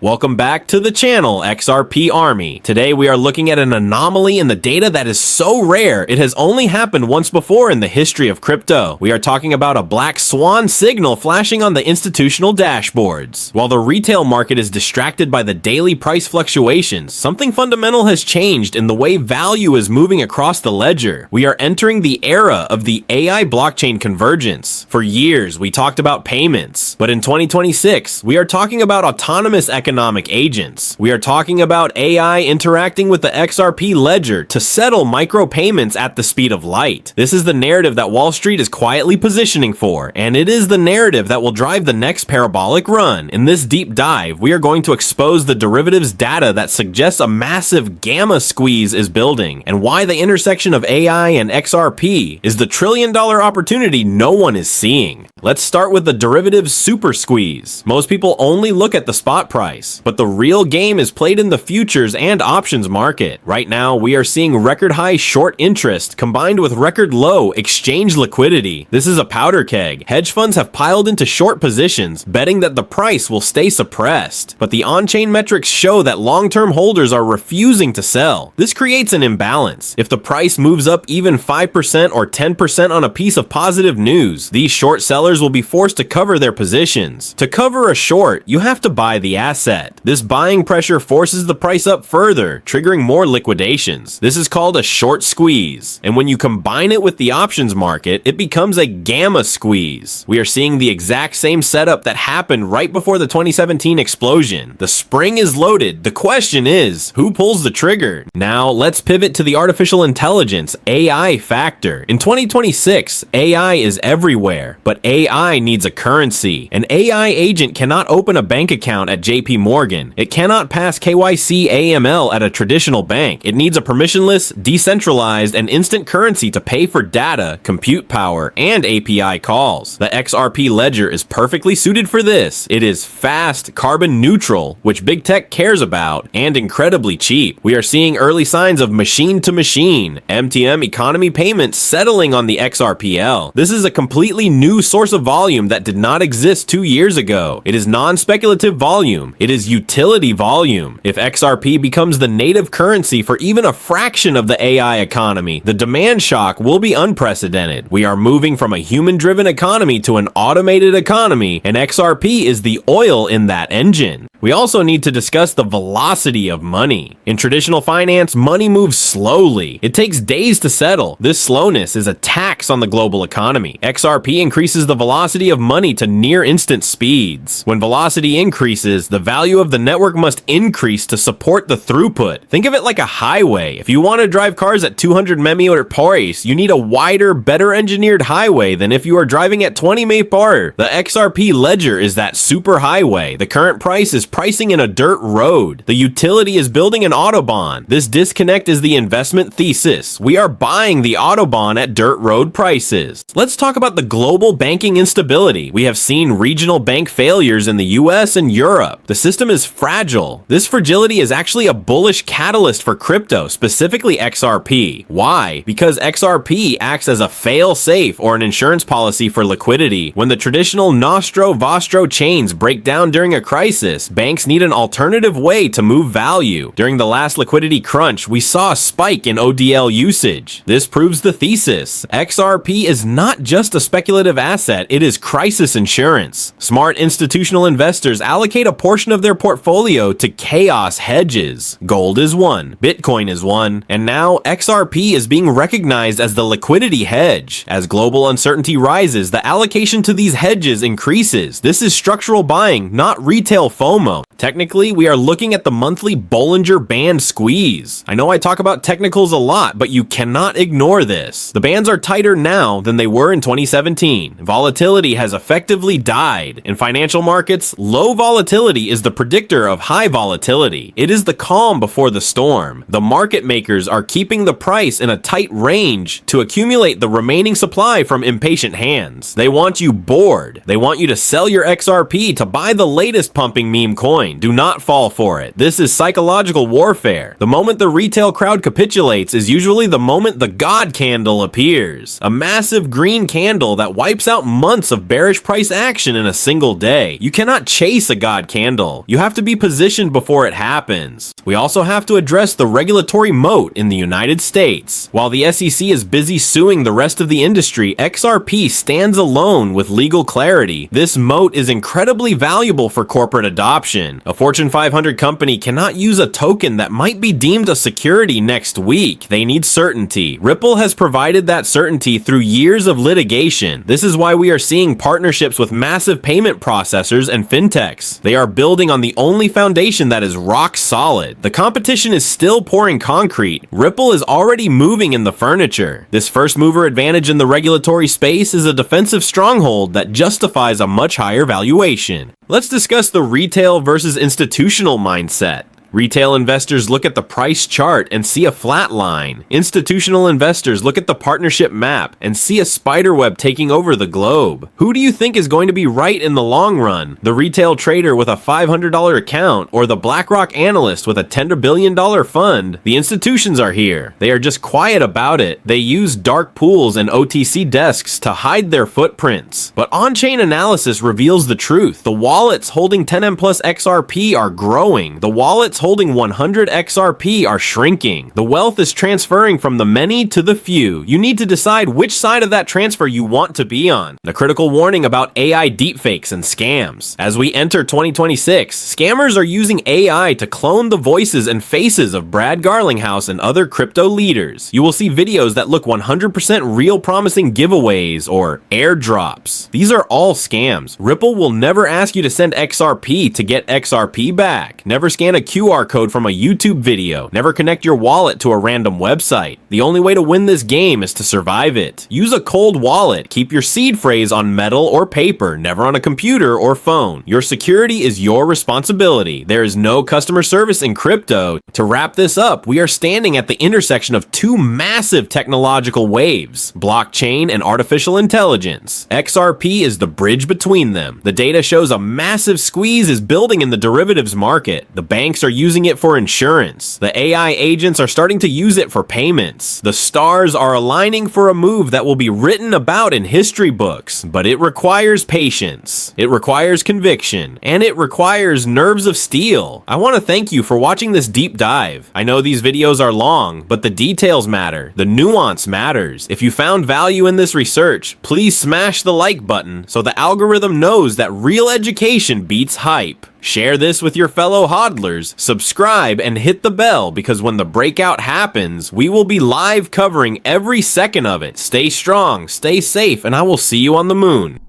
Welcome back to the channel, XRP Army. Today we are looking at an anomaly in the data that is so rare it has only happened once before in the history of crypto. We are talking about a black swan signal flashing on the institutional dashboards. While the retail market is distracted by the daily price fluctuations, something fundamental has changed in the way value is moving across the ledger. We are entering the era of the AI blockchain convergence. For years we talked about payments, but in 2026 we are talking about autonomous economic agents. We are talking about AI interacting with the XRP ledger to settle micropayments at the speed of light. This is the narrative that Wall Street is quietly positioning for, and it is the narrative that will drive the next parabolic run. In this deep dive, we are going to expose the derivatives data that suggests a massive gamma squeeze is building, and why the intersection of AI and XRP is the trillion-dollar opportunity no one is seeing. Let's start with the derivatives super squeeze. Most people only look at the spot price, but the real game is played in the futures and options market. Right now, we are seeing record high short interest combined with record low exchange liquidity. This is a powder keg. Hedge funds have piled into short positions, betting that the price will stay suppressed. But the on-chain metrics show that long-term holders are refusing to sell. This creates an imbalance. If the price moves up even 5% or 10% on a piece of positive news, these short sellers will be forced to cover their positions. To cover a short, you have to buy the asset. This buying pressure forces the price up further, triggering more liquidations. This is called a short squeeze. And when you combine it with the options market, it becomes a gamma squeeze. We are seeing the exact same setup that happened right before the 2017 explosion. The spring is loaded. The question is, who pulls the trigger? Now, let's pivot to the artificial intelligence, AI factor. In 2026, AI is everywhere, but AI needs a currency. An AI agent cannot open a bank account at JP Morgan. It cannot pass KYC AML at a traditional bank. It needs a permissionless, decentralized, and instant currency to pay for data, compute power, and API calls. The XRP ledger is perfectly suited for this. It is fast, carbon neutral, which big tech cares about, and incredibly cheap. We are seeing early signs of machine-to-machine, MTM economy payments settling on the XRPL. This is a completely new source of volume that did not exist 2 years ago. It is non-speculative volume. It is utility volume. If XRP becomes the native currency for even a fraction of the AI economy, the demand shock will be unprecedented. We are moving from a human-driven economy to an automated economy, and XRP is the oil in that engine. We also need to discuss the velocity of money. In traditional finance, money moves slowly. It takes days to settle. This slowness is a tax on the global economy. XRP increases the velocity of money to near instant speeds. When velocity increases, the value of the network must increase to support the throughput. Think of it like a highway. If you want to drive cars at 200 mph, you need a wider, better engineered highway than if you are driving at 20 mph. The XRP ledger is that super highway. The current price is pricing in a dirt road. The utility is building an autobahn. This disconnect is the investment thesis. We are buying the autobahn at dirt road prices. Let's talk about the global banking instability. We have seen regional bank failures in the US and Europe. The system is fragile. This fragility is actually a bullish catalyst for crypto, specifically XRP. Why? Because XRP acts as a fail-safe or an insurance policy for liquidity. When the traditional Nostro-Vostro chains break down during a crisis, banks need an alternative way to move value. During the last liquidity crunch, we saw a spike in ODL usage. This proves the thesis. XRP is not just a speculative asset, it is crisis insurance. Smart institutional investors allocate a portion of their portfolio to chaos hedges. Gold is one, Bitcoin is one, and now XRP is being recognized as the liquidity hedge. As global uncertainty rises, the allocation to these hedges increases. This is structural buying, not retail FOMO. Technically, we are looking at the monthly Bollinger Band squeeze. I know I talk about technicals a lot, but you cannot ignore this. The bands are tighter now than they were in 2017. Volatility has effectively died. In financial markets, low volatility is the predictor of high volatility. It is the calm before the storm. The market makers are keeping the price in a tight range to accumulate the remaining supply from impatient hands. They want you bored. They want you to sell your XRP to buy the latest pumping meme coin. coin. Do not fall for it. This is psychological warfare. The moment the retail crowd capitulates is usually the moment the God candle appears. A massive green candle that wipes out months of bearish price action in a single day. You cannot chase a God candle. You have to be positioned before it happens. We also have to address the regulatory moat in the United States. While the SEC is busy suing the rest of the industry, XRP stands alone with legal clarity. This moat is incredibly valuable for corporate adoption. A Fortune 500 company cannot use a token that might be deemed a security next week. They need certainty. Ripple has provided that certainty through years of litigation. This is why we are seeing partnerships with massive payment processors and fintechs. They are building on the only foundation that is rock solid. The competition is still pouring concrete. Ripple is already moving in the furniture. This first mover advantage in the regulatory space is a defensive stronghold that justifies a much higher valuation. Let's discuss the retail versus institutional mindset. Retail investors look at the price chart and see a flat line. Institutional investors look at the partnership map and see a spiderweb taking over the globe. Who do you think is going to be right in the long run? The retail trader with a $500 account or the BlackRock analyst with a $10 billion fund? The institutions are here. They are just quiet about it. They use dark pools and OTC desks to hide their footprints. But on-chain analysis reveals the truth. The wallets holding 10M plus XRP are growing. The wallets holding 100 XRP are shrinking. The wealth is transferring from the many to the few. You need to decide which side of that transfer you want to be on. A critical warning about AI deepfakes and scams. As we enter 2026, scammers are using AI to clone the voices and faces of Brad Garlinghouse and other crypto leaders. You will see videos that look 100% real, promising giveaways or airdrops. These are all scams. Ripple will never ask you to send XRP to get XRP back. Never scan a QR code from a YouTube video. Never connect your wallet to a random website. The only way to win this game is to survive it. Use a cold wallet. Keep your seed phrase on metal or paper, never on a computer or phone. Your security is your responsibility. There is no customer service in crypto. To wrap this up, we are standing at the intersection of two massive technological waves: blockchain and artificial intelligence. XRP is the bridge between them. The data shows a massive squeeze is building in the derivatives market. The banks are using it for insurance. The AI agents are starting to use it for payments. The stars are aligning for a move that will be written about in history books, but it requires patience. It requires conviction, and it requires nerves of steel. I want to thank you for watching this deep dive. I know these videos are long, but the details matter. The nuance matters. If you found value in this research, please smash the like button so the algorithm knows that real education beats hype. Share this with your fellow hodlers, subscribe, and hit the bell, because when the breakout happens, we will be live covering every second of it. Stay strong, stay safe, and I will see you on the moon.